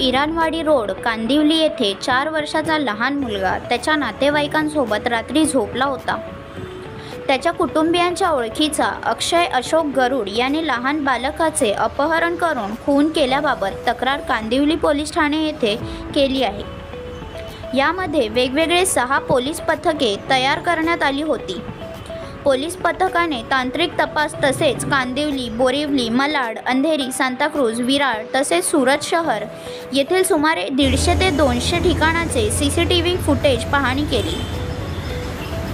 इराणवाडी road Kandivali येथे 4 वर्षाचा लहान मुलगा त्याच्या नातेवाईकांसोबत रात्री झोपला होता। त्याच्या कुटुंबियांच्या ओळखीचा अक्षय अशोक गरुड याने लहान बालकाचे अपहरण करून खून केल्याबाबत तक्रार कांदिवली पोलीस ठाणे येथे केली आहे। यामध्ये वेगवेगळे 6 पोलीस पथके तयार करण्यात आली होती। पोलीस पथकाने तांत्रिक तपास तसेच कांदिवली, बोरिवली, मालाड, अंधेरी, सांताक्रूज, विरार तसेच सुरत शहर येथील सुमारे 150 ते 200 ठिकाणाचे CCTV फुटेज पाहणी केली।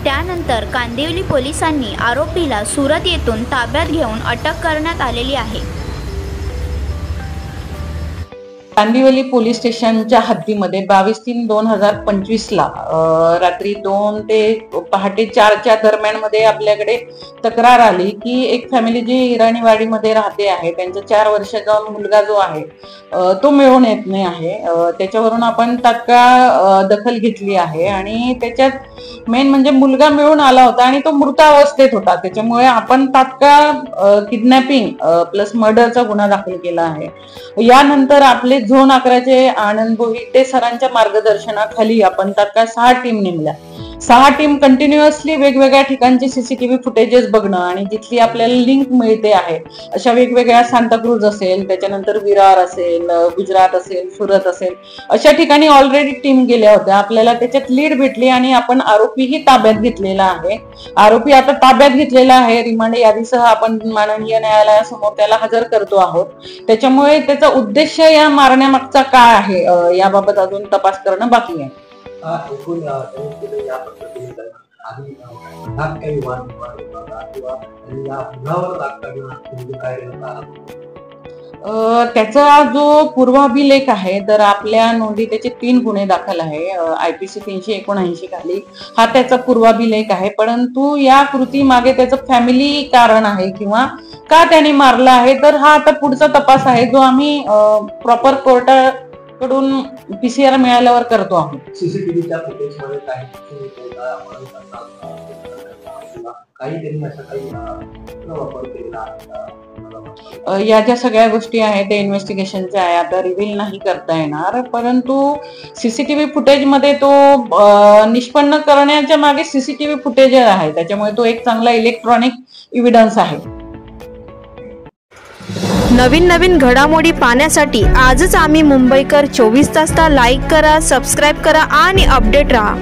त्यानंतर कांदिवली पोलिसांनी आरोपीला सुरत येथून ताब्यात घेऊन अटक करण्यात आलेली आहे। कांदिवली पोलीस स्टेशनच्या हद्दीमध्ये 22/3/2025 ला रात्री 2 ते पहाटे 4च्या दरम्यान मध्ये आपल्याकडे तक्रार आली की एक फॅमिली जी इराणीवाडीमध्ये राहते आहे, त्यांचा 4 वर्षाचा मुलगा जो आहे तो मिळून येत नाही आहे। त्याच्यावरून आपण तात्काळ दखल घेतली आहे आणि त्याच्यात मेन म्हणजे मुलगा मिळून आला होता आणि तो मृतावस्थेत होता। त्याच्यामुळे आपण तात्काळ किडनॅपिंग प्लस मर्डरचा गुन्हा दाखल केला आहे। यानंतर आपले झोन 11चे आनंद बोहिटे सरांच्या मार्गदर्शनाखाली आपण तात्काळ 6 टीम नेमल्या। 6 टीम कंटिन्युअसली वेगवेगळ्या ठिकाणचे CCTV फुटेजेस बघणं आणि जिथली आपल्याला लिंक मिळते आहे अशा वेगवेगळ्या सांताक्रूज असेल, त्याच्यानंतर विरार असेल, गुजरात असेल, सुरत असेल अशा ठिकाणी ऑलरेडी टीम गेल्या होत्या। आपल्याला त्याच्यात लीड भेटली आणि आपण आरोपीही ताब्यात घेतलेला आहे। आरोपी आता ताब्यात घेतलेला आहे। रिमांड यादीसह आपण माननीय न्यायालयासमोर त्याला हजर करतो आहोत। त्याच्यामुळे त्याचा उद्देश या मारण्यामागचा काय आहे याबाबत अजून तपास करणं बाकी आहे। त्याचा जो पूर्वाभिलेख आहे तर आपल्या नोंदी त्याचे 3 गुन्हे दाखल आहे IPC 379 खाली हा त्याचा पूर्वाभिलेख आहे। परंतु या कृती मागे त्याचं फॅमिली कारण आहे किंवा का त्याने मारला आहे तर हा आता पुढचा तपास आहे जो आम्ही प्रॉपर कोर्टाकडून PCR मिळाल्यावर करतो आहोत। CCTVच्या फुटेजमध्ये काही वापर केला या ज्या सगळ्या गोष्टी आहेत ते इन्व्हेस्टिगेशनच्या आहे, आता रिव्हील नाही करता येणार। परंतु CCTV फुटेज मध्ये तो निष्पन्न करण्याच्या मागे CCTV फुटेज आहे, त्याच्यामुळे तो एक चांगला इलेक्ट्रॉनिक एव्हिडन्स आहे। नवीन घडामोडी पाहण्यासाठी आजच आम्ही मुंबईकर 24 तासला लाईक करा, सबस्क्राईब करा आणि अपडेट रहा।